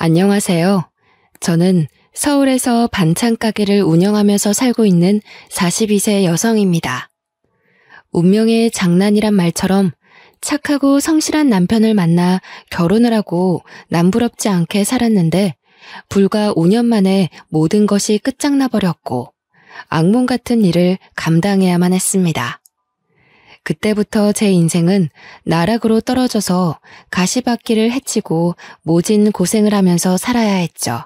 안녕하세요. 저는 서울에서 반찬 가게를 운영하면서 살고 있는 42세 여성입니다. 운명의 장난이란 말처럼 착하고 성실한 남편을 만나 결혼을 하고 남부럽지 않게 살았는데 불과 5년 만에 모든 것이 끝장나 버렸고 악몽 같은 일을 감당해야만 했습니다. 그때부터 제 인생은 나락으로 떨어져서 가시밭길을 헤치고 모진 고생을 하면서 살아야 했죠.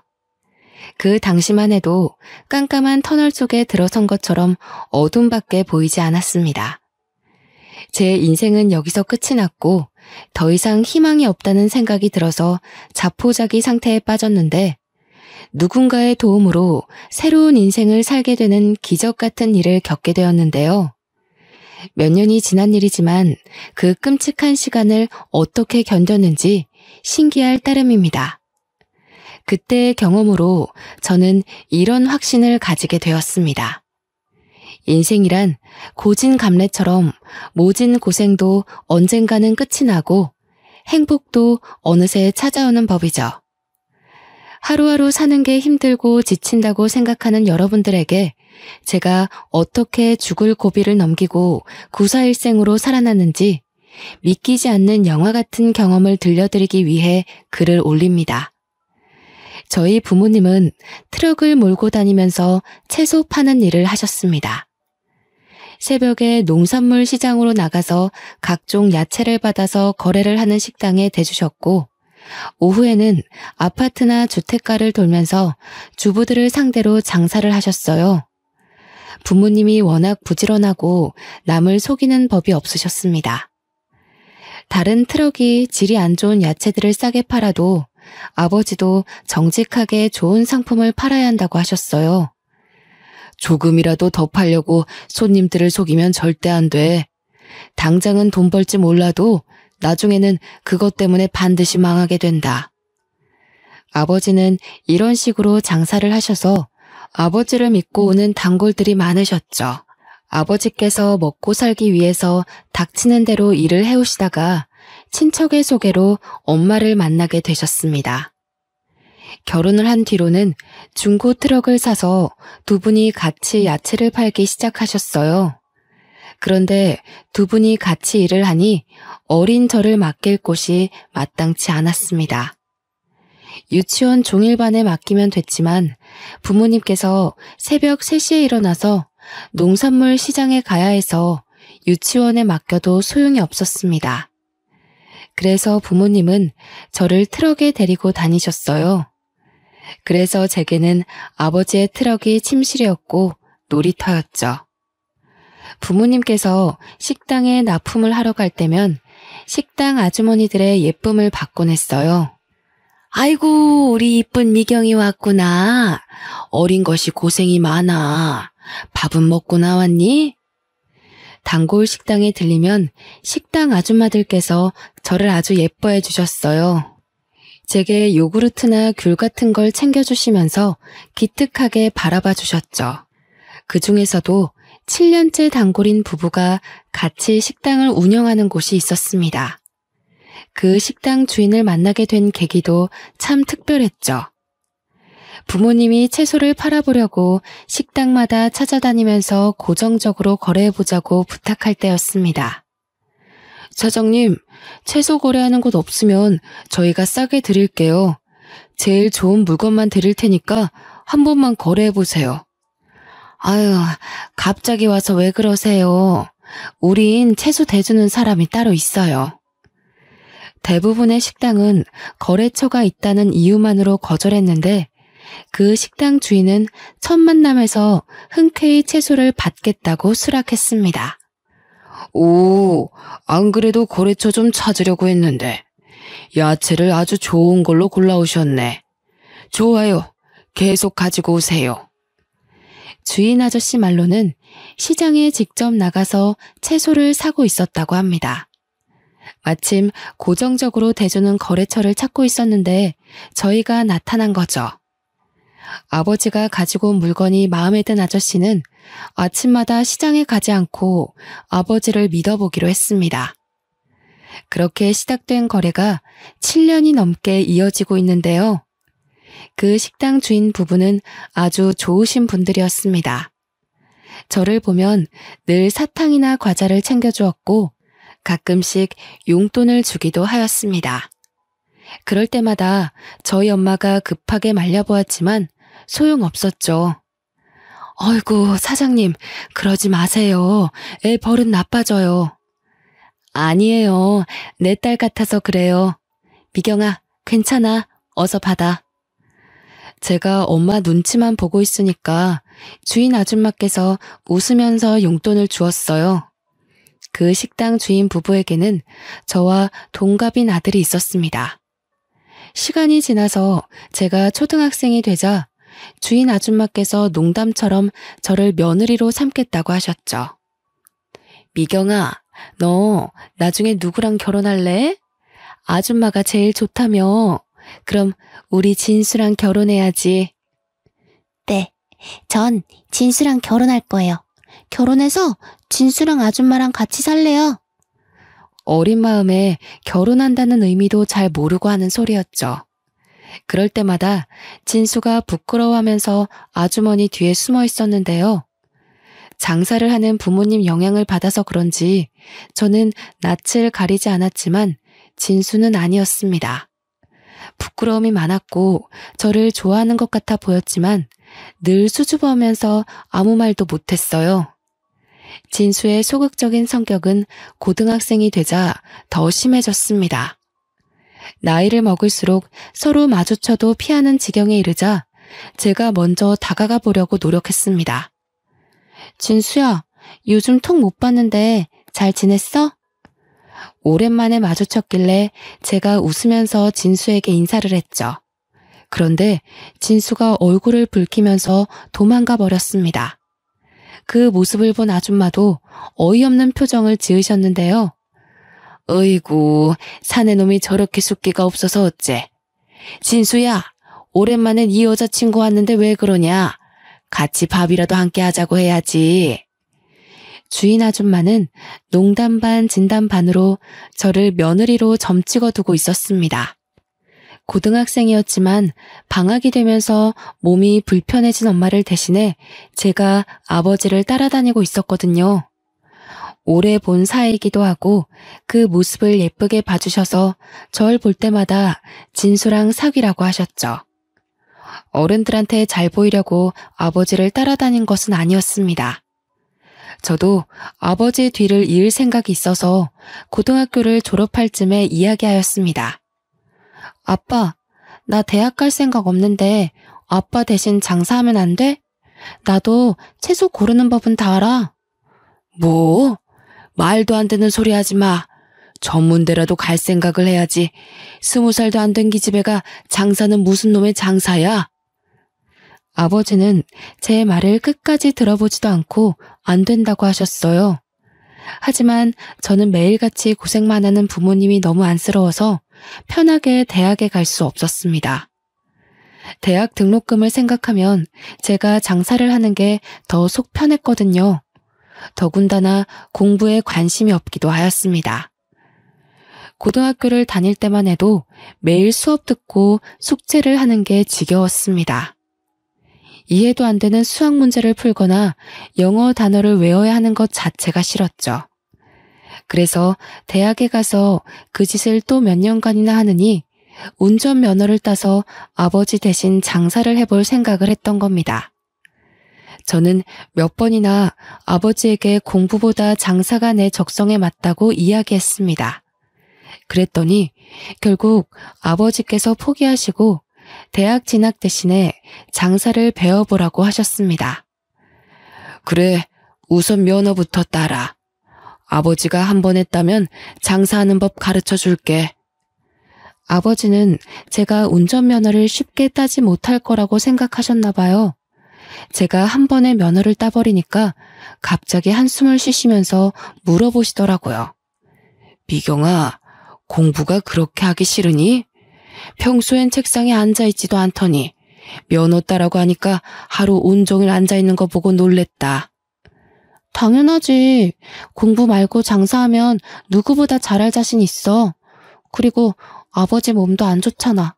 그 당시만 해도 깜깜한 터널 속에 들어선 것처럼 어둠밖에 보이지 않았습니다. 제 인생은 여기서 끝이 났고 더 이상 희망이 없다는 생각이 들어서 자포자기 상태에 빠졌는데 누군가의 도움으로 새로운 인생을 살게 되는 기적 같은 일을 겪게 되었는데요. 몇 년이 지난 일이지만 그 끔찍한 시간을 어떻게 견뎠는지 신기할 따름입니다. 그때의 경험으로 저는 이런 확신을 가지게 되었습니다. 인생이란 고진감래처럼 모진 고생도 언젠가는 끝이 나고 행복도 어느새 찾아오는 법이죠. 하루하루 사는 게 힘들고 지친다고 생각하는 여러분들에게 제가 어떻게 죽을 고비를 넘기고 구사일생으로 살아났는지 믿기지 않는 영화 같은 경험을 들려드리기 위해 글을 올립니다. 저희 부모님은 트럭을 몰고 다니면서 채소 파는 일을 하셨습니다. 새벽에 농산물 시장으로 나가서 각종 야채를 받아서 거래를 하는 식당에 대주셨고 오후에는 아파트나 주택가를 돌면서 주부들을 상대로 장사를 하셨어요. 부모님이 워낙 부지런하고 남을 속이는 법이 없으셨습니다. 다른 트럭이 질이 안 좋은 야채들을 싸게 팔아도 아버지도 정직하게 좋은 상품을 팔아야 한다고 하셨어요. 조금이라도 더 팔려고 손님들을 속이면 절대 안 돼. 당장은 돈 벌지 몰라도 나중에는 그것 때문에 반드시 망하게 된다. 아버지는 이런 식으로 장사를 하셔서 아버지를 믿고 오는 단골들이 많으셨죠. 아버지께서 먹고 살기 위해서 닥치는 대로 일을 해오시다가 친척의 소개로 엄마를 만나게 되셨습니다. 결혼을 한 뒤로는 중고 트럭을 사서 두 분이 같이 야채를 팔기 시작하셨어요. 그런데 두 분이 같이 일을 하니 어린 저를 맡길 곳이 마땅치 않았습니다. 유치원 종일반에 맡기면 됐지만 부모님께서 새벽 3시에 일어나서 농산물 시장에 가야 해서 유치원에 맡겨도 소용이 없었습니다. 그래서 부모님은 저를 트럭에 데리고 다니셨어요. 그래서 제게는 아버지의 트럭이 침실이었고 놀이터였죠. 부모님께서 식당에 납품을 하러 갈 때면 식당 아주머니들의 예쁨을 받곤 했어요. 아이고, 우리 이쁜 미경이 왔구나. 어린 것이 고생이 많아. 밥은 먹고 나왔니? 단골 식당에 들리면 식당 아줌마들께서 저를 아주 예뻐해 주셨어요. 제게 요구르트나 귤 같은 걸 챙겨주시면서 기특하게 바라봐 주셨죠. 그 중에서도 7년째 단골인 부부가 같이 식당을 운영하는 곳이 있었습니다. 그 식당 주인을 만나게 된 계기도 참 특별했죠. 부모님이 채소를 팔아보려고 식당마다 찾아다니면서 고정적으로 거래해보자고 부탁할 때였습니다. 사장님, 채소 거래하는 곳 없으면 저희가 싸게 드릴게요. 제일 좋은 물건만 드릴 테니까 한 번만 거래해보세요. 아유, 갑자기 와서 왜 그러세요? 우린 채소 대주는 사람이 따로 있어요. 대부분의 식당은 거래처가 있다는 이유만으로 거절했는데 그 식당 주인은 첫 만남에서 흔쾌히 채소를 받겠다고 수락했습니다. 오, 안 그래도 거래처 좀 찾으려고 했는데 야채를 아주 좋은 걸로 골라오셨네. 좋아요. 계속 가지고 오세요. 주인 아저씨 말로는 시장에 직접 나가서 채소를 사고 있었다고 합니다. 마침 고정적으로 대주는 거래처를 찾고 있었는데 저희가 나타난 거죠. 아버지가 가지고 온 물건이 마음에 든 아저씨는 아침마다 시장에 가지 않고 아버지를 믿어보기로 했습니다. 그렇게 시작된 거래가 7년이 넘게 이어지고 있는데요. 그 식당 주인 부부는 아주 좋으신 분들이었습니다. 저를 보면 늘 사탕이나 과자를 챙겨주었고 가끔씩 용돈을 주기도 하였습니다. 그럴 때마다 저희 엄마가 급하게 말려보았지만 소용없었죠. 어이구, 사장님, 그러지 마세요. 애 버릇 나빠져요. 아니에요. 내 딸 같아서 그래요. 미경아, 괜찮아. 어서 받아. 제가 엄마 눈치만 보고 있으니까 주인 아줌마께서 웃으면서 용돈을 주었어요. 그 식당 주인 부부에게는 저와 동갑인 아들이 있었습니다. 시간이 지나서 제가 초등학생이 되자 주인 아줌마께서 농담처럼 저를 며느리로 삼겠다고 하셨죠. 미경아, 너 나중에 누구랑 결혼할래? 아줌마가 제일 좋다며. 그럼 우리 진수랑 결혼해야지. 네, 전 진수랑 결혼할 거예요. 결혼해서 진수랑 아줌마랑 같이 살래요. 어린 마음에 결혼한다는 의미도 잘 모르고 하는 소리였죠. 그럴 때마다 진수가 부끄러워하면서 아주머니 뒤에 숨어 있었는데요. 장사를 하는 부모님 영향을 받아서 그런지 저는 낯을 가리지 않았지만 진수는 아니었습니다. 부끄러움이 많았고 저를 좋아하는 것 같아 보였지만 늘 수줍어하면서 아무 말도 못했어요. 진수의 소극적인 성격은 고등학생이 되자 더 심해졌습니다. 나이를 먹을수록 서로 마주쳐도 피하는 지경에 이르자 제가 먼저 다가가 보려고 노력했습니다. 진수야, 요즘 톡 못 봤는데 잘 지냈어? 오랜만에 마주쳤길래 제가 웃으면서 진수에게 인사를 했죠. 그런데 진수가 얼굴을 붉히면서 도망가 버렸습니다. 그 모습을 본 아줌마도 어이없는 표정을 지으셨는데요. 어이구, 사내 놈이 저렇게 숫기가 없어서 어째. 진수야, 오랜만에 네 여자친구 왔는데 왜 그러냐? 같이 밥이라도 함께 하자고 해야지. 주인 아줌마는 농담 반 진담 반으로 저를 며느리로 점찍어 두고 있었습니다. 고등학생이었지만 방학이 되면서 몸이 불편해진 엄마를 대신해 제가 아버지를 따라다니고 있었거든요. 오래 본 사이이기도 하고 그 모습을 예쁘게 봐주셔서 절 볼 때마다 진수랑 사귀라고 하셨죠. 어른들한테 잘 보이려고 아버지를 따라다닌 것은 아니었습니다. 저도 아버지 뒤를 이을 생각이 있어서 고등학교를 졸업할 쯤에 이야기하였습니다. 아빠, 나 대학 갈 생각 없는데 아빠 대신 장사하면 안 돼? 나도 채소 고르는 법은 다 알아. 뭐? 말도 안 되는 소리 하지 마. 전문대라도 갈 생각을 해야지. 20살도 안 된 기집애가 장사는 무슨 놈의 장사야? 아버지는 제 말을 끝까지 들어보지도 않고 안 된다고 하셨어요. 하지만 저는 매일같이 고생만 하는 부모님이 너무 안쓰러워서 편하게 대학에 갈 수 없었습니다. 대학 등록금을 생각하면 제가 장사를 하는 게 더 속 편했거든요. 더군다나 공부에 관심이 없기도 하였습니다. 고등학교를 다닐 때만 해도 매일 수업 듣고 숙제를 하는 게 지겨웠습니다. 이해도 안 되는 수학 문제를 풀거나 영어 단어를 외워야 하는 것 자체가 싫었죠. 그래서 대학에 가서 그 짓을 또 몇 년간이나 하느니 운전면허를 따서 아버지 대신 장사를 해볼 생각을 했던 겁니다. 저는 몇 번이나 아버지에게 공부보다 장사가 내 적성에 맞다고 이야기했습니다. 그랬더니 결국 아버지께서 포기하시고 대학 진학 대신에 장사를 배워보라고 하셨습니다. 그래, 우선 면허부터 따라. 아버지가 한 번 했다면 장사하는 법 가르쳐 줄게. 아버지는 제가 운전면허를 쉽게 따지 못할 거라고 생각하셨나 봐요. 제가 한 번에 면허를 따버리니까 갑자기 한숨을 쉬시면서 물어보시더라고요. 미경아, 공부가 그렇게 하기 싫으니? 평소엔 책상에 앉아있지도 않더니 면허 따라고 하니까 하루 온종일 앉아있는 거 보고 놀랬다. 당연하지. 공부 말고 장사하면 누구보다 잘할 자신 있어. 그리고 아버지 몸도 안 좋잖아.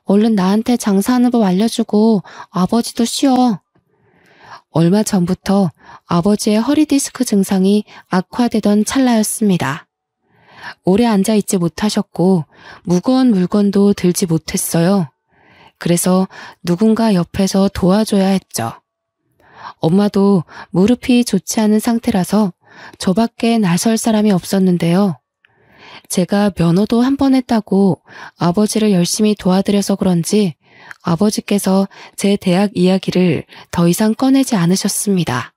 얼른 나한테 장사하는 법 알려주고 아버지도 쉬어. 얼마 전부터 아버지의 허리 디스크 증상이 악화되던 찰나였습니다. 오래 앉아있지 못하셨고 무거운 물건도 들지 못했어요. 그래서 누군가 옆에서 도와줘야 했죠. 엄마도 무릎이 좋지 않은 상태라서 저밖에 나설 사람이 없었는데요. 제가 면허도 한 번 했다고 아버지를 열심히 도와드려서 그런지 아버지께서 제 대학 이야기를 더 이상 꺼내지 않으셨습니다.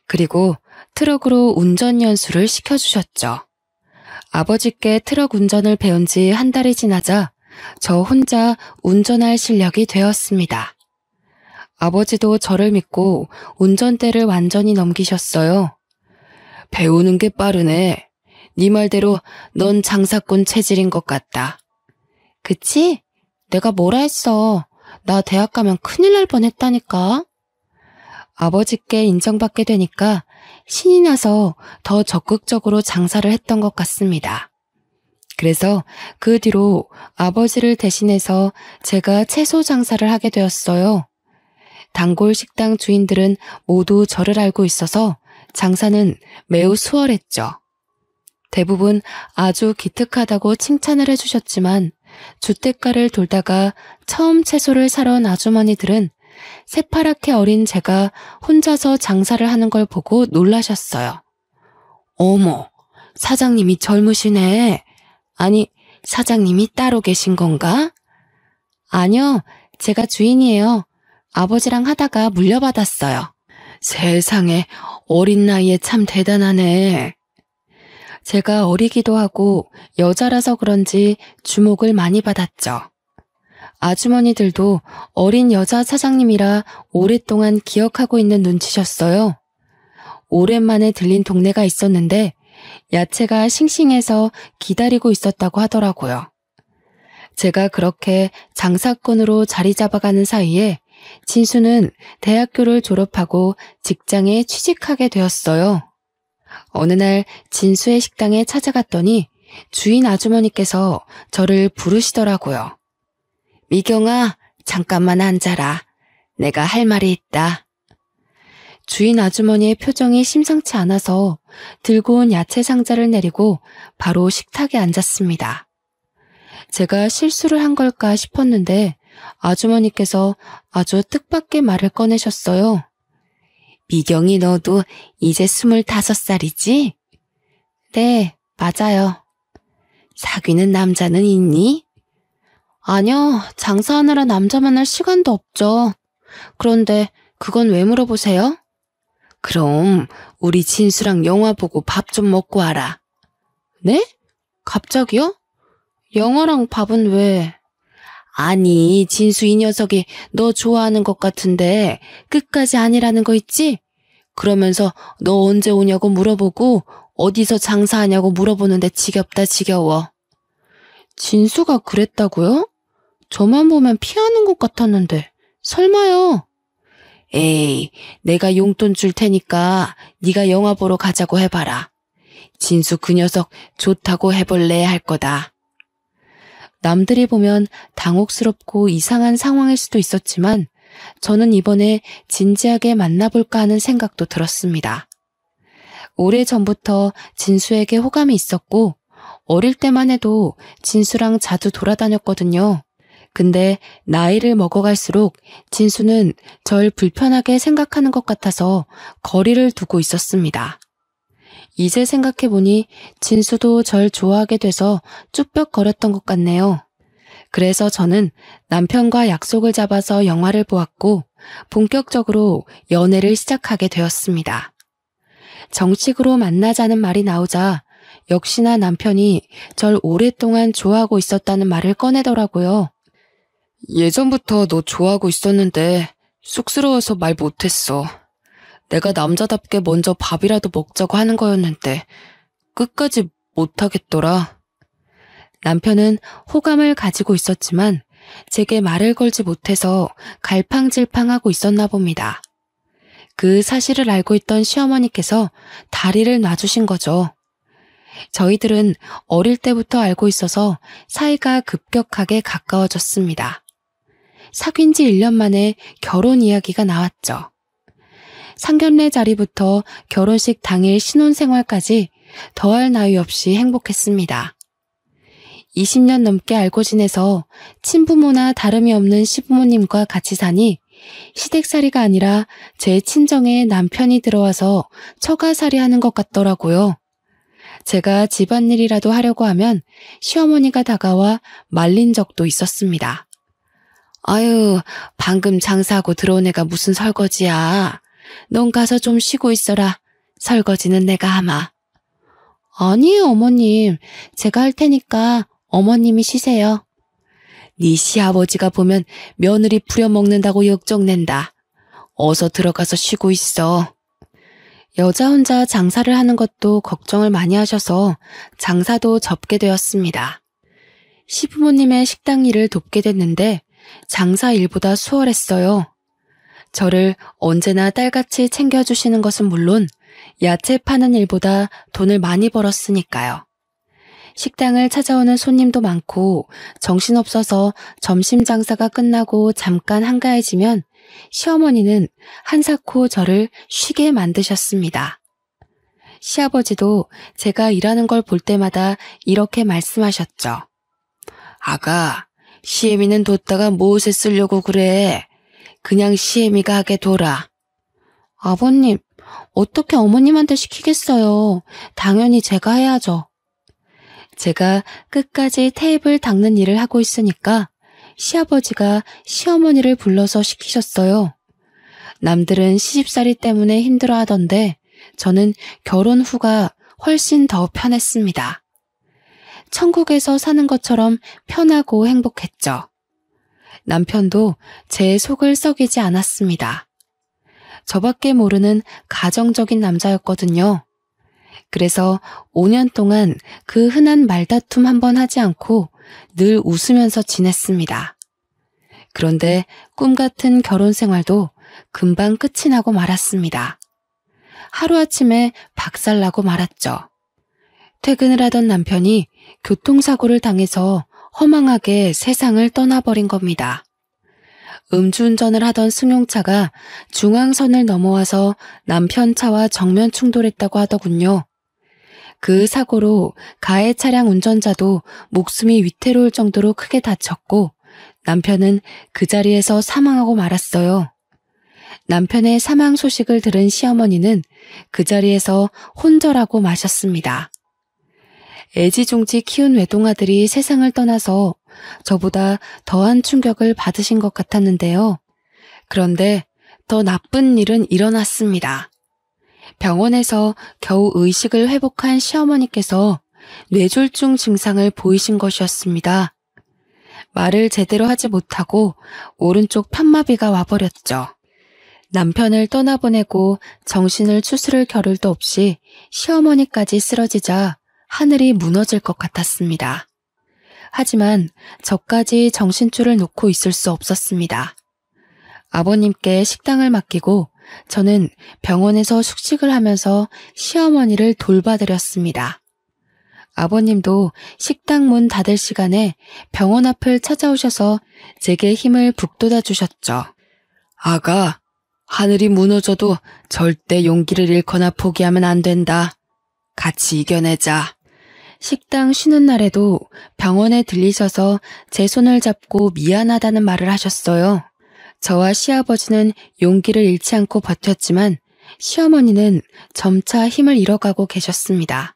그리고 트럭으로 운전 연수를 시켜주셨죠. 아버지께 트럭 운전을 배운 지 한 달이 지나자 저 혼자 운전할 실력이 되었습니다. 아버지도 저를 믿고 운전대를 완전히 넘기셨어요. 배우는 게 빠르네. 네 말대로 넌 장사꾼 체질인 것 같다. 그치? 내가 뭐라 했어. 나 대학 가면 큰일 날 뻔했다니까. 아버지께 인정받게 되니까 신이 나서 더 적극적으로 장사를 했던 것 같습니다. 그래서 그 뒤로 아버지를 대신해서 제가 채소 장사를 하게 되었어요. 단골 식당 주인들은 모두 저를 알고 있어서 장사는 매우 수월했죠. 대부분 아주 기특하다고 칭찬을 해주셨지만 주택가를 돌다가 처음 채소를 사러 온 아주머니들은 새파랗게 어린 제가 혼자서 장사를 하는 걸 보고 놀라셨어요. 어머, 사장님이 젊으시네. 아니, 사장님이 따로 계신 건가? 아니요, 제가 주인이에요. 아버지랑 하다가 물려받았어요. 세상에, 어린 나이에 참 대단하네. 제가 어리기도 하고 여자라서 그런지 주목을 많이 받았죠. 아주머니들도 어린 여자 사장님이라 오랫동안 기억하고 있는 눈치셨어요. 오랜만에 들린 동네가 있었는데 야채가 싱싱해서 기다리고 있었다고 하더라고요. 제가 그렇게 장사꾼으로 자리 잡아가는 사이에 진수는 대학교를 졸업하고 직장에 취직하게 되었어요. 어느 날 진수의 식당에 찾아갔더니 주인 아주머니께서 저를 부르시더라고요. 미경아, 잠깐만 앉아라. 내가 할 말이 있다. 주인 아주머니의 표정이 심상치 않아서 들고 온 야채 상자를 내리고 바로 식탁에 앉았습니다. 제가 실수를 한 걸까 싶었는데 아주머니께서 아주 뜻밖의 말을 꺼내셨어요. 미경이 너도 이제 25살이지? 네, 맞아요. 사귀는 남자는 있니? 아니요, 장사하느라 남자 만날 시간도 없죠. 그런데 그건 왜 물어보세요? 그럼 우리 진수랑 영화 보고 밥 좀 먹고 와라. 네? 갑자기요? 영화랑 밥은 왜? 아니, 진수 이 녀석이 너 좋아하는 것 같은데 끝까지 아니라는 거 있지? 그러면서 너 언제 오냐고 물어보고 어디서 장사하냐고 물어보는데 지겹다 지겨워. 진수가 그랬다고요? 저만 보면 피하는 것 같았는데 설마요. 에이, 내가 용돈 줄 테니까 네가 영화 보러 가자고 해봐라. 진수 그 녀석 좋다고 해볼래 할 거다. 남들이 보면 당혹스럽고 이상한 상황일 수도 있었지만 저는 이번에 진지하게 만나볼까 하는 생각도 들었습니다. 오래전부터 진수에게 호감이 있었고 어릴 때만 해도 진수랑 자주 돌아다녔거든요. 근데 나이를 먹어갈수록 진수는 절 불편하게 생각하는 것 같아서 거리를 두고 있었습니다. 이제 생각해보니 진수도 절 좋아하게 돼서 쭈뼛거렸던 것 같네요. 그래서 저는 남편과 약속을 잡아서 영화를 보았고 본격적으로 연애를 시작하게 되었습니다. 정식으로 만나자는 말이 나오자 역시나 남편이 절 오랫동안 좋아하고 있었다는 말을 꺼내더라고요. 예전부터 너 좋아하고 있었는데 쑥스러워서 말 못했어. 내가 남자답게 먼저 밥이라도 먹자고 하는 거였는데 끝까지 못하겠더라. 남편은 호감을 가지고 있었지만 제게 말을 걸지 못해서 갈팡질팡하고 있었나 봅니다. 그 사실을 알고 있던 시어머니께서 다리를 놔주신 거죠. 저희들은 어릴 때부터 알고 있어서 사이가 급격하게 가까워졌습니다. 사귄 지 1년 만에 결혼 이야기가 나왔죠. 상견례 자리부터 결혼식 당일 신혼생활까지 더할 나위 없이 행복했습니다. 20년 넘게 알고 지내서 친부모나 다름이 없는 시부모님과 같이 사니 시댁살이가 아니라 제 친정에 남편이 들어와서 처가살이 하는 것 같더라고요. 제가 집안일이라도 하려고 하면 시어머니가 다가와 말린 적도 있었습니다. 아유, 방금 장사하고 들어온 애가 무슨 설거지야. 넌 가서 좀 쉬고 있어라. 설거지는 내가 하마. 아니에요, 어머님. 제가 할 테니까 어머님이 쉬세요. 네 시아버지가 보면 며느리 부려먹는다고 욕정낸다. 어서 들어가서 쉬고 있어. 여자 혼자 장사를 하는 것도 걱정을 많이 하셔서 장사도 접게 되었습니다. 시부모님의 식당 일을 돕게 됐는데 장사 일보다 수월했어요. 저를 언제나 딸같이 챙겨주시는 것은 물론 야채 파는 일보다 돈을 많이 벌었으니까요. 식당을 찾아오는 손님도 많고 정신없어서 점심 장사가 끝나고 잠깐 한가해지면 시어머니는 한사코 저를 쉬게 만드셨습니다. 시아버지도 제가 일하는 걸 볼 때마다 이렇게 말씀하셨죠. 아가, 시애미는 뒀다가 무엇에 쓰려고 그래? 그냥 시애미가 하게 둬라. 아버님, 어떻게 어머님한테 시키겠어요. 당연히 제가 해야죠. 제가 끝까지 테이블 닦는 일을 하고 있으니까 시아버지가 시어머니를 불러서 시키셨어요. 남들은 시집살이 때문에 힘들어하던데 저는 결혼 후가 훨씬 더 편했습니다. 천국에서 사는 것처럼 편하고 행복했죠. 남편도 제 속을 썩이지 않았습니다. 저밖에 모르는 가정적인 남자였거든요. 그래서 5년 동안 그 흔한 말다툼 한번 하지 않고 늘 웃으면서 지냈습니다. 그런데 꿈 같은 결혼 생활도 금방 끝이 나고 말았습니다. 하루아침에 박살나고 말았죠. 퇴근을 하던 남편이 교통사고를 당해서 허망하게 세상을 떠나버린 겁니다. 음주운전을 하던 승용차가 중앙선을 넘어와서 남편 차와 정면 충돌했다고 하더군요. 그 사고로 가해 차량 운전자도 목숨이 위태로울 정도로 크게 다쳤고 남편은 그 자리에서 사망하고 말았어요. 남편의 사망 소식을 들은 시어머니는 그 자리에서 혼절하고 마셨습니다. 애지중지 키운 외동아들이 세상을 떠나서 저보다 더한 충격을 받으신 것 같았는데요. 그런데 더 나쁜 일은 일어났습니다. 병원에서 겨우 의식을 회복한 시어머니께서 뇌졸중 증상을 보이신 것이었습니다. 말을 제대로 하지 못하고 오른쪽 편마비가 와버렸죠. 남편을 떠나보내고 정신을 추스를 겨를도 없이 시어머니까지 쓰러지자 하늘이 무너질 것 같았습니다. 하지만 저까지 정신줄을 놓고 있을 수 없었습니다. 아버님께 식당을 맡기고 저는 병원에서 숙식을 하면서 시어머니를 돌봐드렸습니다. 아버님도 식당 문 닫을 시간에 병원 앞을 찾아오셔서 제게 힘을 북돋아 주셨죠. 아가, 하늘이 무너져도 절대 용기를 잃거나 포기하면 안 된다. 같이 이겨내자. 식당 쉬는 날에도 병원에 들리셔서 제 손을 잡고 미안하다는 말을 하셨어요. 저와 시아버지는 용기를 잃지 않고 버텼지만 시어머니는 점차 힘을 잃어가고 계셨습니다.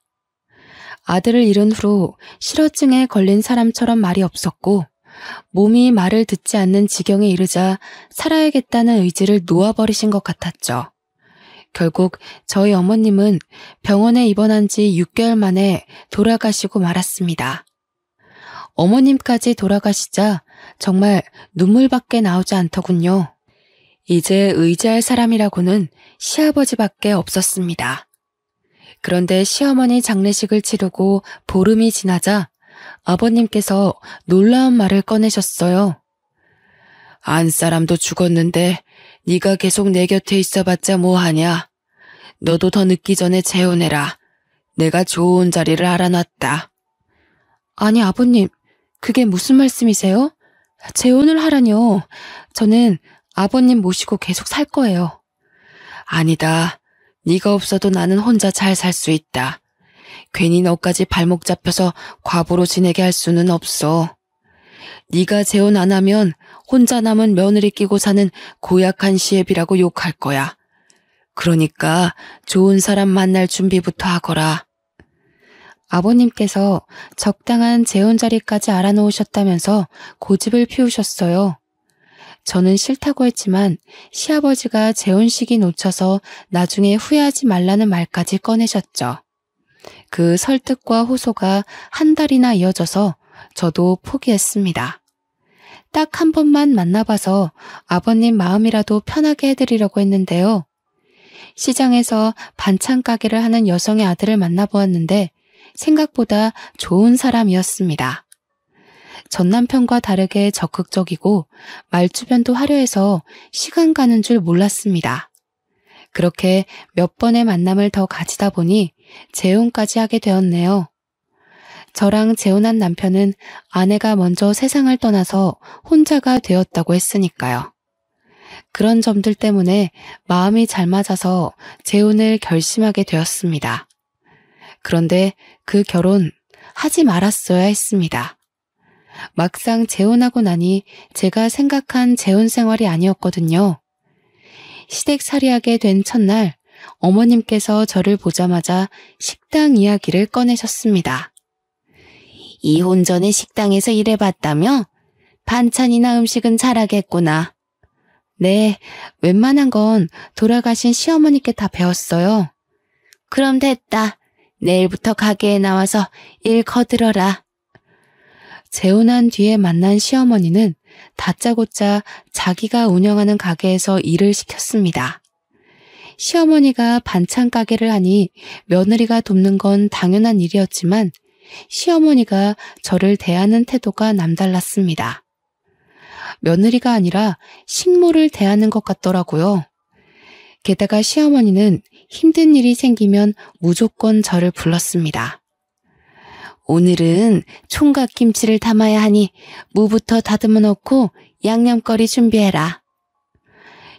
아들을 잃은 후로 실어증에 걸린 사람처럼 말이 없었고 몸이 말을 듣지 않는 지경에 이르자 살아야겠다는 의지를 놓아버리신 것 같았죠. 결국 저희 어머님은 병원에 입원한 지 6개월 만에 돌아가시고 말았습니다. 어머님까지 돌아가시자 정말 눈물밖에 나오지 않더군요. 이제 의지할 사람이라고는 시아버지밖에 없었습니다. 그런데 시어머니 장례식을 치르고 보름이 지나자 아버님께서 놀라운 말을 꺼내셨어요. 안 사람도 죽었는데 네가 계속 내 곁에 있어봤자 뭐하냐. 너도 더 늦기 전에 재혼해라. 내가 좋은 자리를 알아놨다. 아니 아버님, 그게 무슨 말씀이세요? 재혼을 하라뇨. 저는 아버님 모시고 계속 살 거예요. 아니다. 네가 없어도 나는 혼자 잘 살 수 있다. 괜히 너까지 발목 잡혀서 과부로 지내게 할 수는 없어. 네가 재혼 안 하면 혼자 남은 며느리 끼고 사는 고약한 시애비라고 욕할 거야. 그러니까 좋은 사람 만날 준비부터 하거라. 아버님께서 적당한 재혼 자리까지 알아놓으셨다면서 고집을 피우셨어요. 저는 싫다고 했지만 시아버지가 재혼식이 놓쳐서 나중에 후회하지 말라는 말까지 꺼내셨죠. 그 설득과 호소가 한 달이나 이어져서 저도 포기했습니다. 딱 한 번만 만나봐서 아버님 마음이라도 편하게 해드리려고 했는데요. 시장에서 반찬 가게를 하는 여성의 아들을 만나보았는데 생각보다 좋은 사람이었습니다. 전 남편과 다르게 적극적이고 말주변도 화려해서 시간 가는 줄 몰랐습니다. 그렇게 몇 번의 만남을 더 가지다 보니 재혼까지 하게 되었네요. 저랑 재혼한 남편은 아내가 먼저 세상을 떠나서 혼자가 되었다고 했으니까요. 그런 점들 때문에 마음이 잘 맞아서 재혼을 결심하게 되었습니다. 그런데 그 결혼 하지 말았어야 했습니다. 막상 재혼하고 나니 제가 생각한 재혼 생활이 아니었거든요. 시댁살이하게 된 첫날 어머님께서 저를 보자마자 식당 이야기를 꺼내셨습니다. 이혼 전에 식당에서 일해봤다며? 반찬이나 음식은 잘하겠구나. 네, 웬만한 건 돌아가신 시어머니께 다 배웠어요. 그럼 됐다. 내일부터 가게에 나와서 일 거들어라. 재혼한 뒤에 만난 시어머니는 다짜고짜 자기가 운영하는 가게에서 일을 시켰습니다. 시어머니가 반찬 가게를 하니 며느리가 돕는 건 당연한 일이었지만 시어머니가 저를 대하는 태도가 남달랐습니다. 며느리가 아니라 식모를 대하는 것 같더라고요. 게다가 시어머니는 힘든 일이 생기면 무조건 저를 불렀습니다. 오늘은 총각김치를 담아야 하니 무부터 다듬어 놓고 양념거리 준비해라.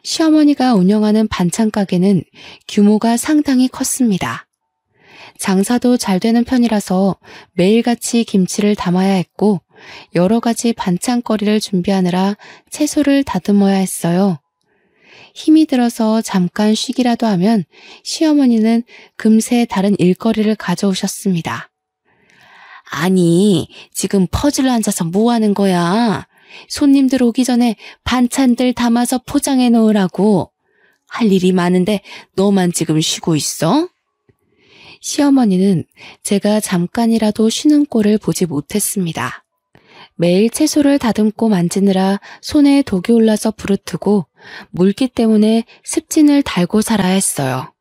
시어머니가 운영하는 반찬 가게는 규모가 상당히 컸습니다. 장사도 잘 되는 편이라서 매일같이 김치를 담아야 했고 여러 가지 반찬거리를 준비하느라 채소를 다듬어야 했어요. 힘이 들어서 잠깐 쉬기라도 하면 시어머니는 금세 다른 일거리를 가져오셨습니다. 아니, 지금 퍼즐로 앉아서 뭐 하는 거야? 손님들 오기 전에 반찬들 담아서 포장해 놓으라고. 할 일이 많은데 너만 지금 쉬고 있어? 시어머니는 제가 잠깐이라도 쉬는 꼴을 보지 못했습니다. 매일 채소를 다듬고 만지느라 손에 독이 올라서 부르트고 물기 때문에 습진을 달고 살아야 했어요.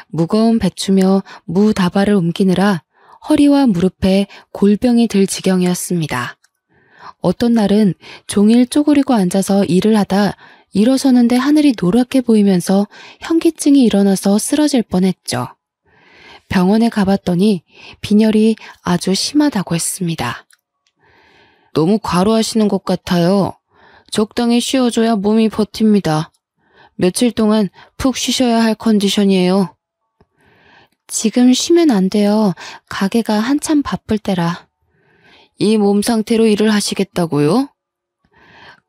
무거운 배추며 무 다발을 옮기느라 허리와 무릎에 골병이 들 지경이었습니다. 어떤 날은 종일 쪼그리고 앉아서 일을 하다 일어서는데 하늘이 노랗게 보이면서 현기증이 일어나서 쓰러질 뻔했죠. 병원에 가봤더니 빈혈이 아주 심하다고 했습니다. 너무 과로하시는 것 같아요. 적당히 쉬어줘야 몸이 버팁니다. 며칠 동안 푹 쉬셔야 할 컨디션이에요. 지금 쉬면 안 돼요. 가게가 한참 바쁠 때라. 이 몸 상태로 일을 하시겠다고요?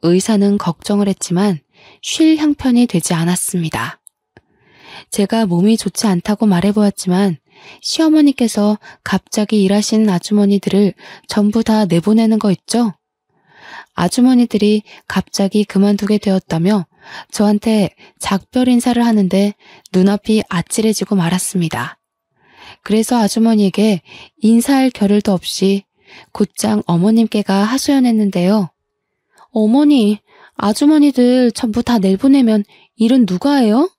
의사는 걱정을 했지만 쉴 형편이 되지 않았습니다. 제가 몸이 좋지 않다고 말해보았지만 시어머니께서 갑자기 일하시는 아주머니들을 전부 다 내보내는 거 있죠? 아주머니들이 갑자기 그만두게 되었다며 저한테 작별 인사를 하는데 눈앞이 아찔해지고 말았습니다. 그래서 아주머니에게 인사할 겨를도 없이 곧장 어머님께가 하소연했는데요. 어머니, 아주머니들 전부 다 내보내면 일은 누가 해요?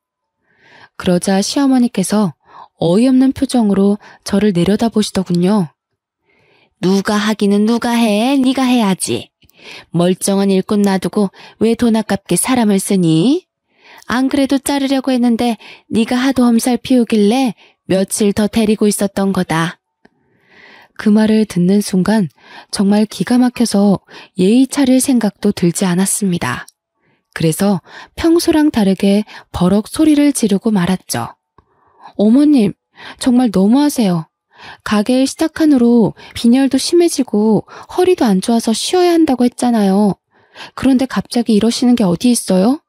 그러자 시어머니께서 어이없는 표정으로 저를 내려다보시더군요. 누가 하기는 누가 해? 네가 해야지. 멀쩡한 일꾼 놔두고 왜 돈 아깝게 사람을 쓰니? 안 그래도 자르려고 했는데 네가 하도 엄살 피우길래 며칠 더 데리고 있었던 거다. 그 말을 듣는 순간 정말 기가 막혀서 예의 차릴 생각도 들지 않았습니다. 그래서 평소랑 다르게 버럭 소리를 지르고 말았죠. 어머님, 정말 너무하세요. 가게 시작한 후로 빈혈도 심해지고 허리도 안 좋아서 쉬어야 한다고 했잖아요. 그런데 갑자기 이러시는 게 어디 있어요?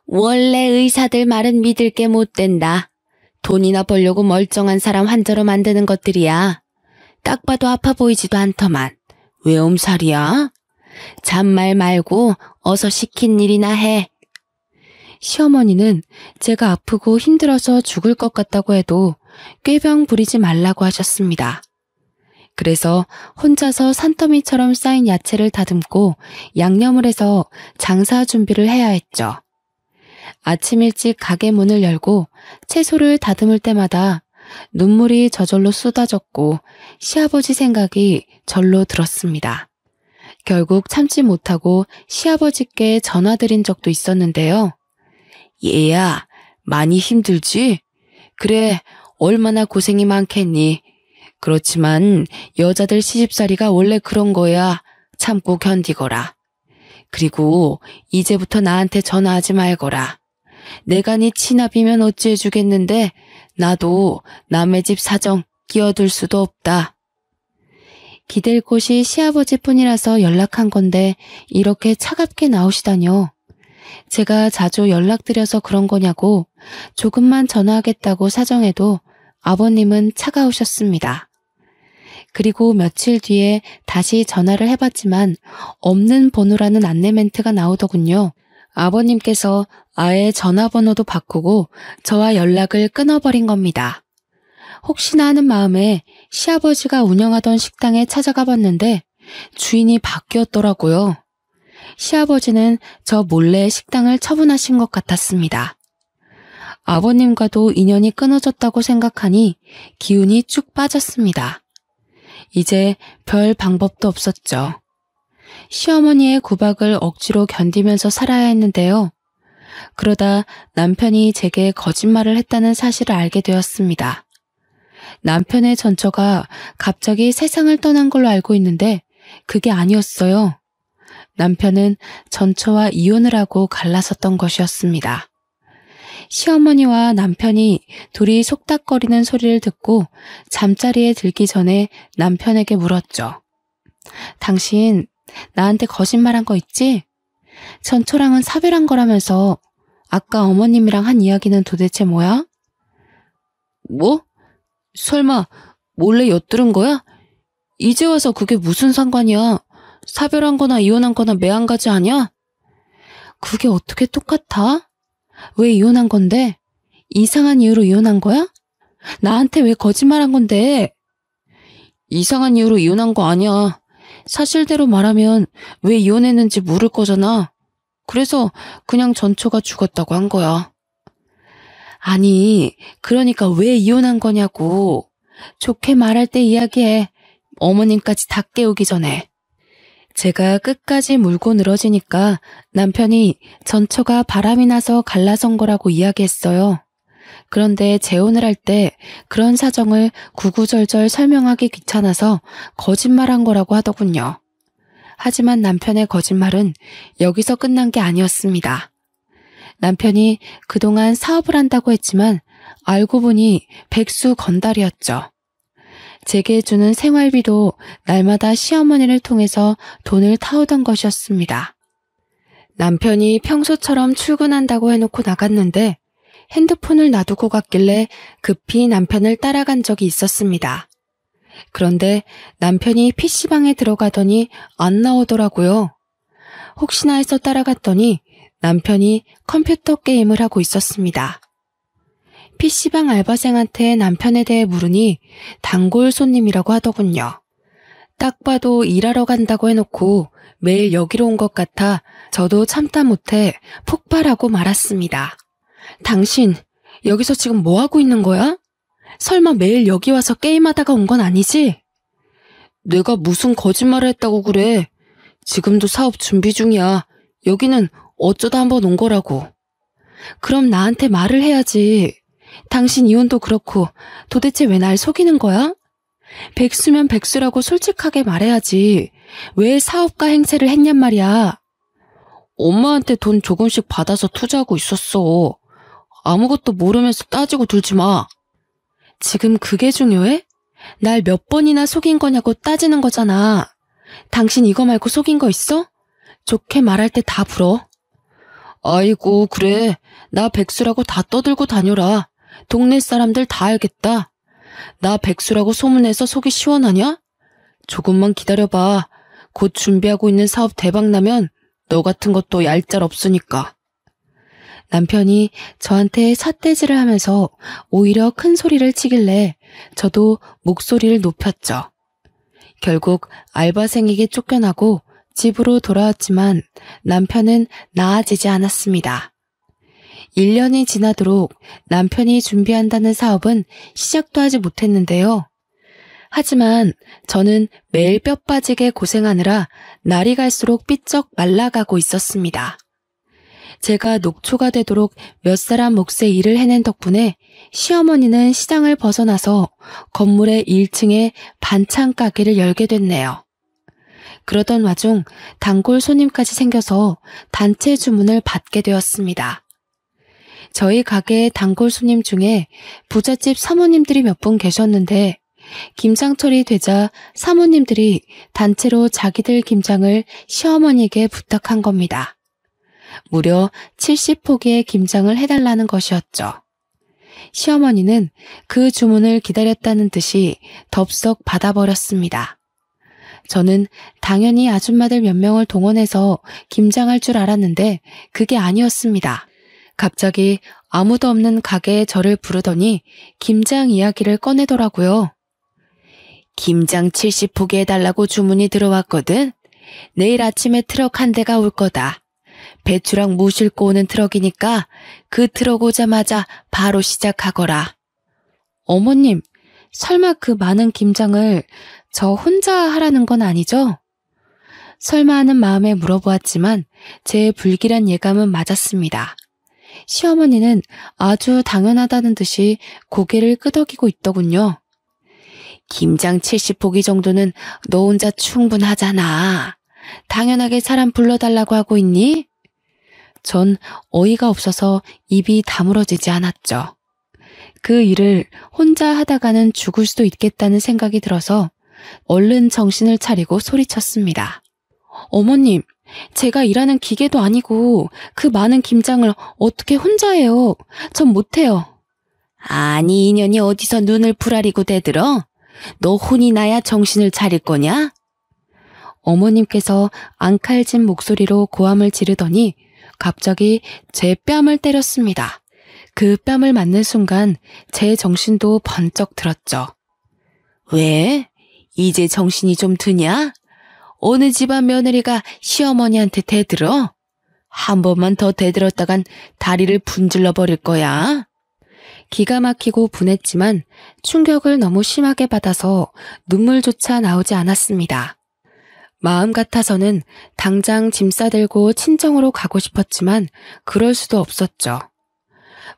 원래 의사들 말은 믿을 게 못 된다. 돈이나 벌려고 멀쩡한 사람 환자로 만드는 것들이야. 딱 봐도 아파 보이지도 않더만. 왜 엄살이야? 잔말 말고 어서 시킨 일이나 해. 시어머니는 제가 아프고 힘들어서 죽을 것 같다고 해도 꾀병 부리지 말라고 하셨습니다. 그래서 혼자서 산더미처럼 쌓인 야채를 다듬고 양념을 해서 장사 준비를 해야 했죠. 아침 일찍 가게 문을 열고 채소를 다듬을 때마다 눈물이 저절로 쏟아졌고 시아버지 생각이 절로 들었습니다. 결국 참지 못하고 시아버지께 전화드린 적도 있었는데요. 얘야, 많이 힘들지? 그래, 얼마나 고생이 많겠니? 그렇지만 여자들 시집살이가 원래 그런 거야. 참고 견디거라. 그리고 이제부터 나한테 전화하지 말거라. 내가 네 치납이면 어찌해주겠는데 나도 남의 집 사정 끼어들 수도 없다. 기댈 곳이 시아버지뿐이라서 연락한 건데 이렇게 차갑게 나오시다뇨. 제가 자주 연락드려서 그런 거냐고 조금만 전화하겠다고 사정해도 아버님은 차가우셨습니다. 그리고 며칠 뒤에 다시 전화를 해봤지만 없는 번호라는 안내 멘트가 나오더군요. 아버님께서 아예 전화번호도 바꾸고 저와 연락을 끊어버린 겁니다. 혹시나 하는 마음에 시아버지가 운영하던 식당에 찾아가 봤는데 주인이 바뀌었더라고요. 시아버지는 저 몰래 식당을 처분하신 것 같았습니다. 아버님과도 인연이 끊어졌다고 생각하니 기운이 쭉 빠졌습니다. 이제 별 방법도 없었죠. 시어머니의 구박을 억지로 견디면서 살아야 했는데요. 그러다 남편이 제게 거짓말을 했다는 사실을 알게 되었습니다. 남편의 전처가 갑자기 세상을 떠난 걸로 알고 있는데 그게 아니었어요. 남편은 전처와 이혼을 하고 갈라섰던 것이었습니다. 시어머니와 남편이 둘이 속닥거리는 소리를 듣고 잠자리에 들기 전에 남편에게 물었죠. 당신 나한테 거짓말한 거 있지? 전처랑은 사별한 거라면서 아까 어머님이랑 한 이야기는 도대체 뭐야? 뭐? 설마 몰래 엿들은 거야? 이제 와서 그게 무슨 상관이야? 사별한 거나 이혼한 거나 매한가지 아니야? 그게 어떻게 똑같아? 왜 이혼한 건데? 이상한 이유로 이혼한 거야? 나한테 왜 거짓말한 건데? 이상한 이유로 이혼한 거 아니야. 사실대로 말하면 왜 이혼했는지 물을 거잖아. 그래서 그냥 전처가 죽었다고 한 거야. 아니, 그러니까 왜 이혼한 거냐고. 좋게 말할 때 이야기해. 어머님까지 다 깨우기 전에. 제가 끝까지 물고 늘어지니까 남편이 전처가 바람이 나서 갈라선 거라고 이야기했어요. 그런데 재혼을 할 때 그런 사정을 구구절절 설명하기 귀찮아서 거짓말한 거라고 하더군요. 하지만 남편의 거짓말은 여기서 끝난 게 아니었습니다. 남편이 그동안 사업을 한다고 했지만 알고 보니 백수 건달이었죠. 제게 주는 생활비도 날마다 시어머니를 통해서 돈을 타오던 것이었습니다. 남편이 평소처럼 출근한다고 해놓고 나갔는데 핸드폰을 놔두고 갔길래 급히 남편을 따라간 적이 있었습니다. 그런데 남편이 PC방에 들어가더니 안 나오더라고요. 혹시나 해서 따라갔더니 남편이 컴퓨터 게임을 하고 있었습니다. PC방 알바생한테 남편에 대해 물으니 단골 손님이라고 하더군요. 딱 봐도 일하러 간다고 해놓고 매일 여기로 온 것 같아 저도 참다 못해 폭발하고 말았습니다. 당신 여기서 지금 뭐 하고 있는 거야? 설마 매일 여기 와서 게임하다가 온 건 아니지? 내가 무슨 거짓말을 했다고 그래. 지금도 사업 준비 중이야. 여기는 어쩌다 한번 온 거라고. 그럼 나한테 말을 해야지. 당신 이혼도 그렇고 도대체 왜 날 속이는 거야? 백수면 백수라고 솔직하게 말해야지. 왜 사업가 행세를 했냔 말이야. 엄마한테 돈 조금씩 받아서 투자하고 있었어. 아무것도 모르면서 따지고 들지 마. 지금 그게 중요해? 날 몇 번이나 속인 거냐고 따지는 거잖아. 당신 이거 말고 속인 거 있어? 좋게 말할 때 다 불어. 아이고, 그래. 나 백수라고 다 떠들고 다녀라. 동네 사람들 다 알겠다. 나 백수라고 소문내서 속이 시원하냐? 조금만 기다려봐. 곧 준비하고 있는 사업 대박나면 너 같은 것도 얄짤 없으니까. 남편이 저한테 삿대질을 하면서 오히려 큰 소리를 치길래 저도 목소리를 높였죠. 결국 알바생에게 쫓겨나고 집으로 돌아왔지만 남편은 나아지지 않았습니다. 1년이 지나도록 남편이 준비한다는 사업은 시작도 하지 못했는데요. 하지만 저는 매일 뼈 빠지게 고생하느라 날이 갈수록 삐쩍 말라가고 있었습니다. 제가 녹초가 되도록 몇 사람 몫의 일을 해낸 덕분에 시어머니는 시장을 벗어나서 건물의 1층에 반찬 가게를 열게 됐네요. 그러던 와중 단골 손님까지 생겨서 단체 주문을 받게 되었습니다. 저희 가게의 단골 손님 중에 부잣집 사모님들이 몇 분 계셨는데 김장철이 되자 사모님들이 단체로 자기들 김장을 시어머니에게 부탁한 겁니다. 무려 70포기의 김장을 해달라는 것이었죠. 시어머니는 그 주문을 기다렸다는 듯이 덥석 받아버렸습니다. 저는 당연히 아줌마들 몇 명을 동원해서 김장할 줄 알았는데 그게 아니었습니다. 갑자기 아무도 없는 가게에 저를 부르더니 김장 이야기를 꺼내더라고요. 김장 70포기 해달라고 주문이 들어왔거든. 내일 아침에 트럭 한 대가 올 거다. 배추랑 무 싣고 오는 트럭이니까 그 트럭 오자마자 바로 시작하거라. 어머님, 설마 그 많은 김장을 저 혼자 하라는 건 아니죠? 설마 하는 마음에 물어보았지만 제 불길한 예감은 맞았습니다. 시어머니는 아주 당연하다는 듯이 고개를 끄덕이고 있더군요. 김장 70포기 정도는 너 혼자 충분하잖아. 당연하게 사람 불러달라고 하고 있니? 전 어이가 없어서 입이 다물어지지 않았죠. 그 일을 혼자 하다가는 죽을 수도 있겠다는 생각이 들어서 얼른 정신을 차리고 소리쳤습니다. 어머님, 제가 일하는 기계도 아니고 그 많은 김장을 어떻게 혼자 해요? 전 못해요. 아니, 인연이 어디서 눈을 부라리고 대들어? 너 혼이 나야 정신을 차릴 거냐? 어머님께서 앙칼진 목소리로 고함을 지르더니 갑자기 제 뺨을 때렸습니다. 그 뺨을 맞는 순간 제 정신도 번쩍 들었죠. 왜? 이제 정신이 좀 드냐? 어느 집안 며느리가 시어머니한테 대들어? 한 번만 더 대들었다간 다리를 분질러 버릴 거야. 기가 막히고 분했지만 충격을 너무 심하게 받아서 눈물조차 나오지 않았습니다. 마음 같아서는 당장 짐 싸들고 친정으로 가고 싶었지만 그럴 수도 없었죠.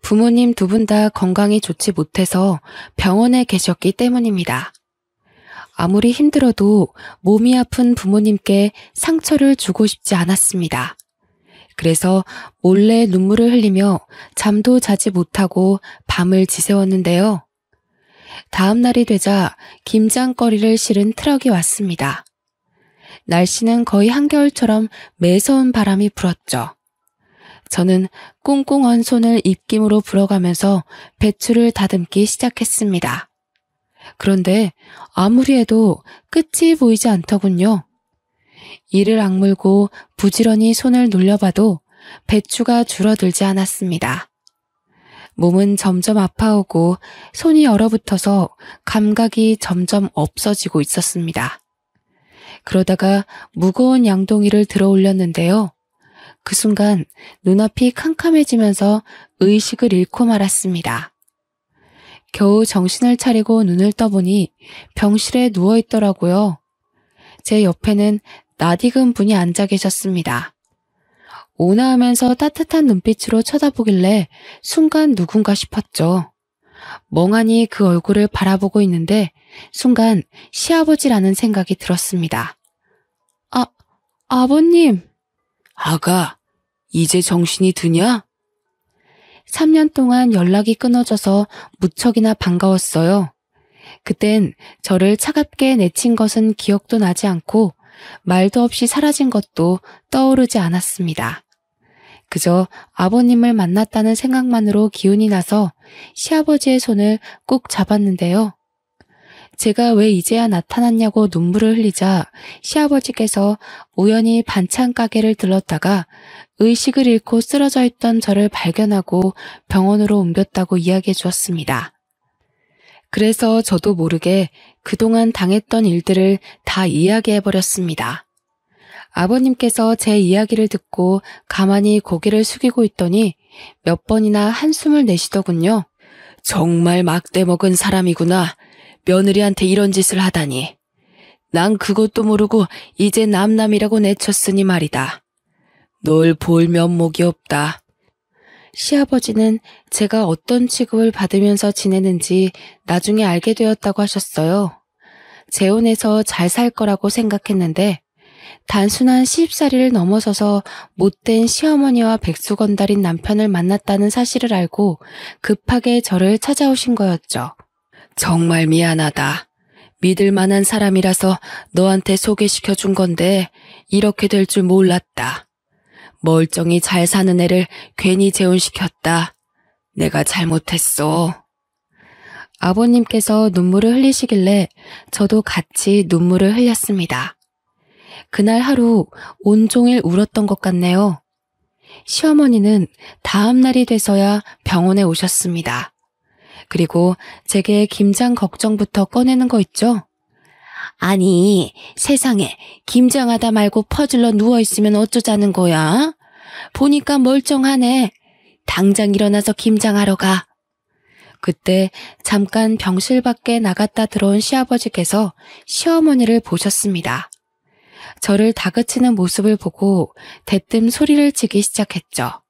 부모님 두 분 다 건강이 좋지 못해서 병원에 계셨기 때문입니다. 아무리 힘들어도 몸이 아픈 부모님께 상처를 주고 싶지 않았습니다. 그래서 몰래 눈물을 흘리며 잠도 자지 못하고 밤을 지새웠는데요. 다음 날이 되자 김장거리를 실은 트럭이 왔습니다. 날씨는 거의 한겨울처럼 매서운 바람이 불었죠. 저는 꽁꽁 언 손을 입김으로 불어가면서 배추를 다듬기 시작했습니다. 그런데 아무리 해도 끝이 보이지 않더군요. 이를 악물고 부지런히 손을 놀려봐도 배추가 줄어들지 않았습니다. 몸은 점점 아파오고 손이 얼어붙어서 감각이 점점 없어지고 있었습니다. 그러다가 무거운 양동이를 들어 올렸는데요. 그 순간 눈앞이 캄캄해지면서 의식을 잃고 말았습니다. 겨우 정신을 차리고 눈을 떠보니 병실에 누워있더라고요. 제 옆에는 낯익은 분이 앉아 계셨습니다. 온화하면서 따뜻한 눈빛으로 쳐다보길래 순간 누군가 싶었죠. 멍하니 그 얼굴을 바라보고 있는데 순간 시아버지라는 생각이 들었습니다. 아버님. 아가, 이제 정신이 드냐? 3년 동안 연락이 끊어져서 무척이나 반가웠어요. 그땐 저를 차갑게 내친 것은 기억도 나지 않고 말도 없이 사라진 것도 떠오르지 않았습니다. 그저 아버님을 만났다는 생각만으로 기운이 나서 시아버지의 손을 꾹 잡았는데요. 제가 왜 이제야 나타났냐고 눈물을 흘리자 시아버지께서 우연히 반찬 가게를 들렀다가 의식을 잃고 쓰러져 있던 저를 발견하고 병원으로 옮겼다고 이야기해 주었습니다. 그래서 저도 모르게 그동안 당했던 일들을 다 이야기해 버렸습니다. 아버님께서 제 이야기를 듣고 가만히 고개를 숙이고 있더니 몇 번이나 한숨을 내쉬더군요. 정말 막대 먹은 사람이구나. 며느리한테 이런 짓을 하다니. 난 그것도 모르고 이제 남남이라고 내쳤으니 말이다. 널 볼 면목이 없다. 시아버지는 제가 어떤 취급을 받으면서 지내는지 나중에 알게 되었다고 하셨어요. 재혼해서 잘 살 거라고 생각했는데 단순한 시집살이를 넘어서서 못된 시어머니와 백수건달인 남편을 만났다는 사실을 알고 급하게 저를 찾아오신 거였죠. 정말 미안하다. 믿을 만한 사람이라서 너한테 소개시켜 준 건데 이렇게 될 줄 몰랐다. 멀쩡히 잘 사는 애를 괜히 재혼시켰다. 내가 잘못했어. 아버님께서 눈물을 흘리시길래 저도 같이 눈물을 흘렸습니다. 그날 하루 온종일 울었던 것 같네요. 시어머니는 다음 날이 돼서야 병원에 오셨습니다. 그리고 제게 김장 걱정부터 꺼내는 거 있죠? 아니, 세상에 김장하다 말고 퍼질러 누워있으면 어쩌자는 거야? 보니까 멀쩡하네. 당장 일어나서 김장하러 가. 그때 잠깐 병실 밖에 나갔다 들어온 시아버지께서 시어머니를 보셨습니다. 저를 다그치는 모습을 보고 대뜸 소리를 치기 시작했죠.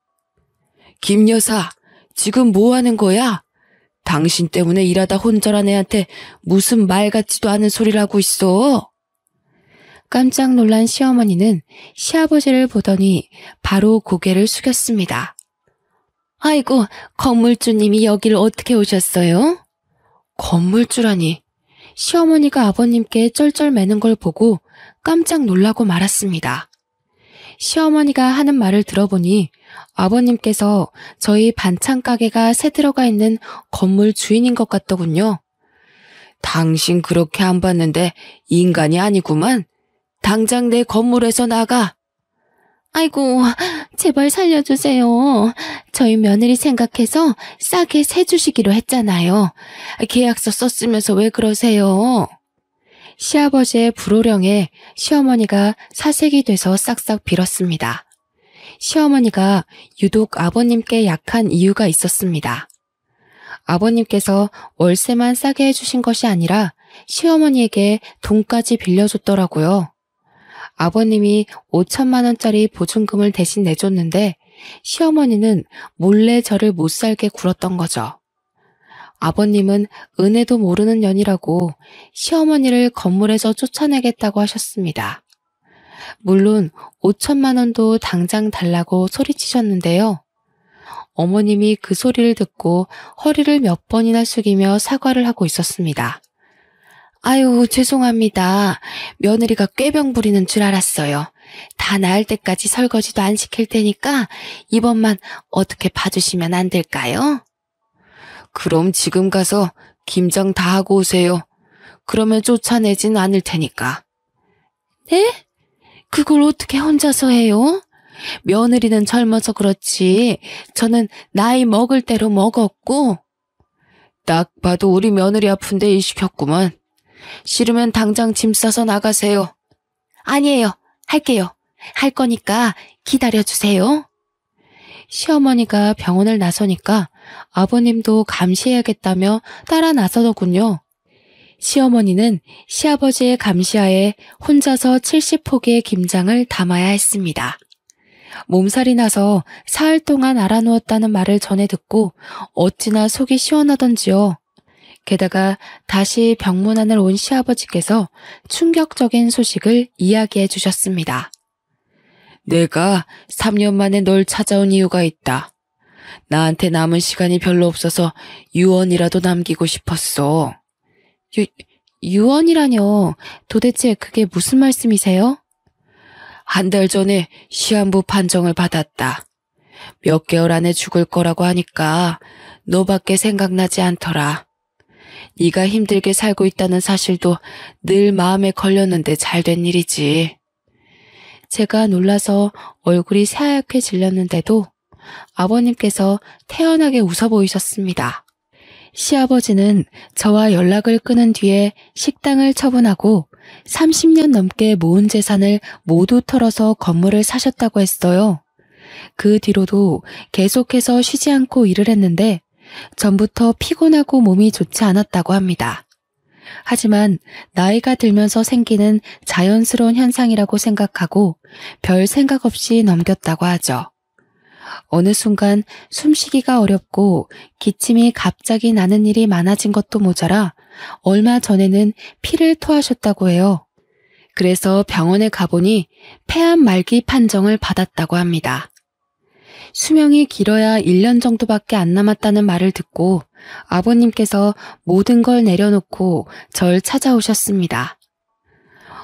김 여사, 지금 뭐 하는 거야? 당신 때문에 일하다 혼절한 애한테 무슨 말 같지도 않은 소리를 하고 있어. 깜짝 놀란 시어머니는 시아버지를 보더니 바로 고개를 숙였습니다. 아이고, 건물주님이 여길 어떻게 오셨어요? 건물주라니. 시어머니가 아버님께 쩔쩔매는 걸 보고 깜짝 놀라고 말았습니다. 시어머니가 하는 말을 들어보니 아버님께서 저희 반찬 가게가 새 들어가 있는 건물 주인인 것 같더군요. 당신 그렇게 안 봤는데 인간이 아니구만. 당장 내 건물에서 나가. 아이고, 제발 살려주세요. 저희 며느리 생각해서 싸게 세주시기로 했잖아요. 계약서 썼으면서 왜 그러세요? 시아버지의 불호령에 시어머니가 사색이 돼서 싹싹 빌었습니다. 시어머니가 유독 아버님께 약한 이유가 있었습니다. 아버님께서 월세만 싸게 해주신 것이 아니라 시어머니에게 돈까지 빌려줬더라고요. 아버님이 5천만 원짜리 보증금을 대신 내줬는데 시어머니는 몰래 저를 못 살게 굴었던 거죠. 아버님은 은혜도 모르는 년이라고 시어머니를 건물에서 쫓아내겠다고 하셨습니다. 물론 5천만 원도 당장 달라고 소리치셨는데요. 어머님이 그 소리를 듣고 허리를 몇 번이나 숙이며 사과를 하고 있었습니다. 아유, 죄송합니다. 며느리가 꾀병 부리는 줄 알았어요. 다 나을 때까지 설거지도 안 시킬 테니까 이번만 어떻게 봐주시면 안 될까요? 그럼 지금 가서 김장 다 하고 오세요. 그러면 쫓아내진 않을 테니까. 네? 그걸 어떻게 혼자서 해요? 며느리는 젊어서 그렇지 저는 나이 먹을 대로 먹었고. 딱 봐도 우리 며느리 아픈데 일 시켰구만. 싫으면 당장 짐 싸서 나가세요. 아니에요. 할게요. 할 거니까 기다려주세요. 시어머니가 병원을 나서니까 아버님도 감시해야겠다며 따라 나서더군요. 시어머니는 시아버지의 감시하에 혼자서 70포기의 김장을 담아야 했습니다. 몸살이 나서 사흘 동안 알아누웠다는 말을 전해 듣고 어찌나 속이 시원하던지요. 게다가 다시 병문안을 온 시아버지께서 충격적인 소식을 이야기해 주셨습니다. 내가 3년 만에 널 찾아온 이유가 있다. 나한테 남은 시간이 별로 없어서 유언이라도 남기고 싶었어. 유언이라뇨. 도대체 그게 무슨 말씀이세요? 한 달 전에 시한부 판정을 받았다. 몇 개월 안에 죽을 거라고 하니까 너밖에 생각나지 않더라. 네가 힘들게 살고 있다는 사실도 늘 마음에 걸렸는데 잘된 일이지. 제가 놀라서 얼굴이 새하얗게 질렸는데도 아버님께서 태연하게 웃어 보이셨습니다. 시아버지는 저와 연락을 끊은 뒤에 식당을 처분하고 30년 넘게 모은 재산을 모두 털어서 건물을 사셨다고 했어요. 그 뒤로도 계속해서 쉬지 않고 일을 했는데 전부터 피곤하고 몸이 좋지 않았다고 합니다. 하지만 나이가 들면서 생기는 자연스러운 현상이라고 생각하고 별 생각 없이 넘겼다고 하죠. 어느 순간 숨쉬기가 어렵고 기침이 갑자기 나는 일이 많아진 것도 모자라 얼마 전에는 피를 토하셨다고 해요. 그래서 병원에 가보니 폐암 말기 판정을 받았다고 합니다. 수명이 길어야 1년 정도밖에 안 남았다는 말을 듣고 아버님께서 모든 걸 내려놓고 절 찾아오셨습니다.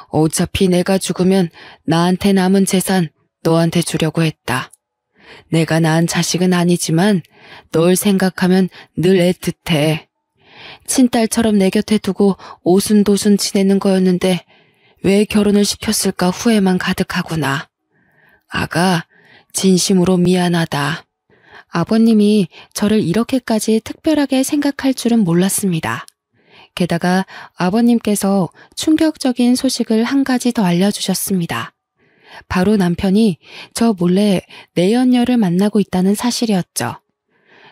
어차피 내가 죽으면 나한테 남은 재산 너한테 주려고 했다. 내가 낳은 자식은 아니지만 널 생각하면 늘 애틋해. 친딸처럼 내 곁에 두고 오순도순 지내는 거였는데 왜 결혼을 시켰을까 후회만 가득하구나. 아가, 진심으로 미안하다. 아버님이 저를 이렇게까지 특별하게 생각할 줄은 몰랐습니다. 게다가 아버님께서 충격적인 소식을 한 가지 더 알려주셨습니다. 바로 남편이 저 몰래 내연녀를 만나고 있다는 사실이었죠.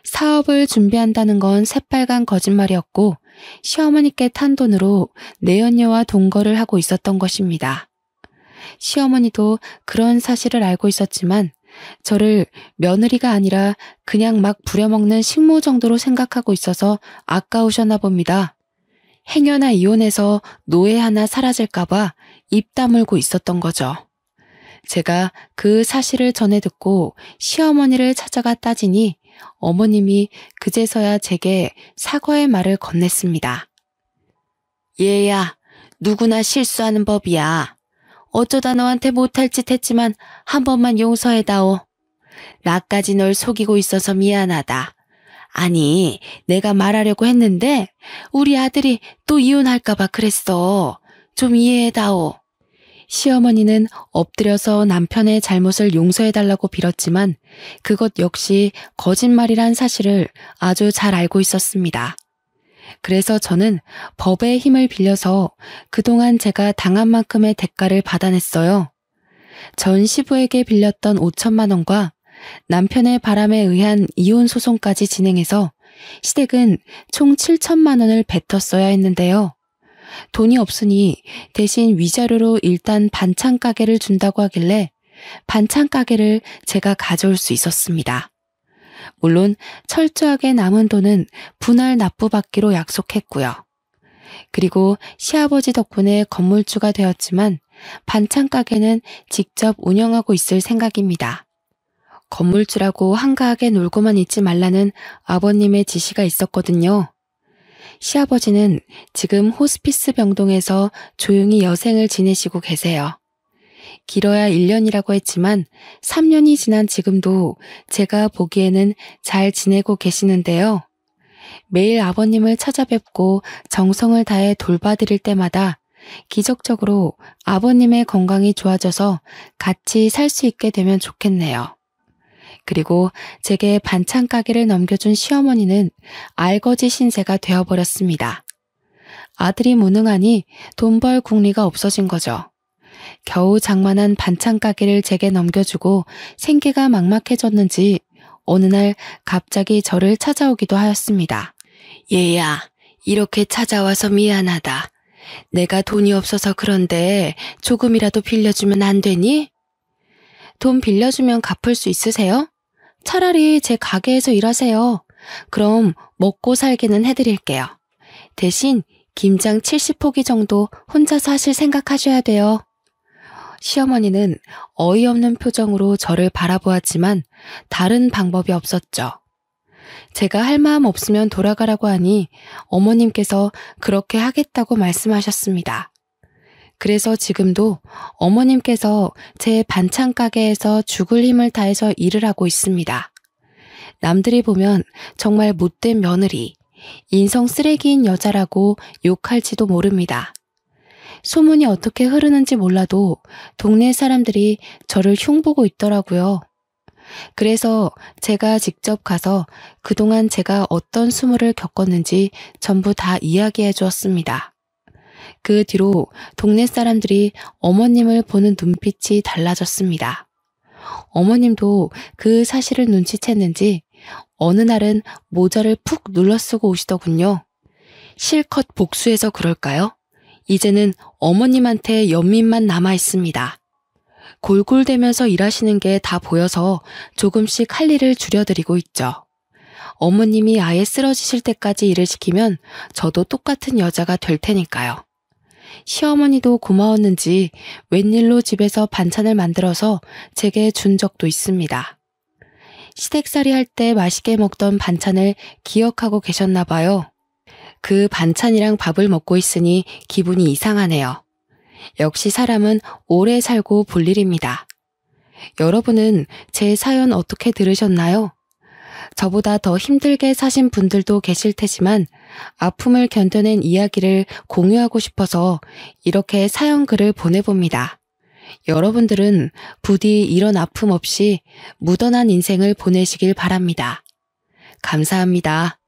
사업을 준비한다는 건 새빨간 거짓말이었고 시어머니께 탄 돈으로 내연녀와 동거를 하고 있었던 것입니다. 시어머니도 그런 사실을 알고 있었지만 저를 며느리가 아니라 그냥 막 부려먹는 식모 정도로 생각하고 있어서 아까우셨나 봅니다. 행여나 이혼해서 노예 하나 사라질까봐 입 다물고 있었던 거죠. 제가 그 사실을 전해 듣고 시어머니를 찾아가 따지니 어머님이 그제서야 제게 사과의 말을 건넸습니다. 얘야, 누구나 실수하는 법이야. 어쩌다 너한테 못할 짓 했지만 한 번만 용서해다오. 나까지 널 속이고 있어서 미안하다. 아니, 내가 말하려고 했는데 우리 아들이 또 이혼할까봐 그랬어. 좀 이해해다오. 시어머니는 엎드려서 남편의 잘못을 용서해달라고 빌었지만 그것 역시 거짓말이란 사실을 아주 잘 알고 있었습니다. 그래서 저는 법의 힘을 빌려서 그동안 제가 당한 만큼의 대가를 받아냈어요. 전 시부에게 빌렸던 5천만 원과 남편의 바람에 의한 이혼 소송까지 진행해서 시댁은 총 7천만 원을 뱉었어야 했는데요. 돈이 없으니 대신 위자료로 일단 반찬 가게를 준다고 하길래 반찬 가게를 제가 가져올 수 있었습니다. 물론 철저하게 남은 돈은 분할 납부받기로 약속했고요. 그리고 시아버지 덕분에 건물주가 되었지만 반찬 가게는 직접 운영하고 있을 생각입니다. 건물주라고 한가하게 놀고만 있지 말라는 아버님의 지시가 있었거든요. 시아버지는 지금 호스피스 병동에서 조용히 여생을 지내시고 계세요. 길어야 1년이라고 했지만 3년이 지난 지금도 제가 보기에는 잘 지내고 계시는데요. 매일 아버님을 찾아뵙고 정성을 다해 돌봐드릴 때마다 기적적으로 아버님의 건강이 좋아져서 같이 살 수 있게 되면 좋겠네요. 그리고 제게 반찬 가게를 넘겨준 시어머니는 알거지 신세가 되어버렸습니다. 아들이 무능하니 돈 벌 궁리가 없어진 거죠. 겨우 장만한 반찬 가게를 제게 넘겨주고 생계가 막막해졌는지 어느 날 갑자기 저를 찾아오기도 하였습니다. 얘야, 이렇게 찾아와서 미안하다. 내가 돈이 없어서 그런데 조금이라도 빌려주면 안 되니? 돈 빌려주면 갚을 수 있으세요? 차라리 제 가게에서 일하세요. 그럼 먹고 살기는 해드릴게요. 대신 김장 70포기 정도 혼자서 하실 생각하셔야 돼요. 시어머니는 어이없는 표정으로 저를 바라보았지만 다른 방법이 없었죠. 제가 할 마음 없으면 돌아가라고 하니 어머님께서 그렇게 하겠다고 말씀하셨습니다. 그래서 지금도 어머님께서 제 반찬 가게에서 죽을 힘을 다해서 일을 하고 있습니다. 남들이 보면 정말 못된 며느리, 인성 쓰레기인 여자라고 욕할지도 모릅니다. 소문이 어떻게 흐르는지 몰라도 동네 사람들이 저를 흉보고 있더라고요. 그래서 제가 직접 가서 그동안 제가 어떤 수모를 겪었는지 전부 다 이야기해 주었습니다. 그 뒤로 동네 사람들이 어머님을 보는 눈빛이 달라졌습니다. 어머님도 그 사실을 눈치챘는지 어느 날은 모자를 푹 눌러 쓰고 오시더군요. 실컷 복수해서 그럴까요? 이제는 어머님한테 연민만 남아 있습니다. 골골대면서 일하시는 게 다 보여서 조금씩 할 일을 줄여드리고 있죠. 어머님이 아예 쓰러지실 때까지 일을 시키면 저도 똑같은 여자가 될 테니까요. 시어머니도 고마웠는지 웬일로 집에서 반찬을 만들어서 제게 준 적도 있습니다. 시댁살이 할 때 맛있게 먹던 반찬을 기억하고 계셨나 봐요. 그 반찬이랑 밥을 먹고 있으니 기분이 이상하네요. 역시 사람은 오래 살고 볼 일입니다. 여러분은 제 사연 어떻게 들으셨나요? 저보다 더 힘들게 사신 분들도 계실 테지만 아픔을 견뎌낸 이야기를 공유하고 싶어서 이렇게 사연 글을 보내봅니다. 여러분들은 부디 이런 아픔 없이 무던한 인생을 보내시길 바랍니다. 감사합니다.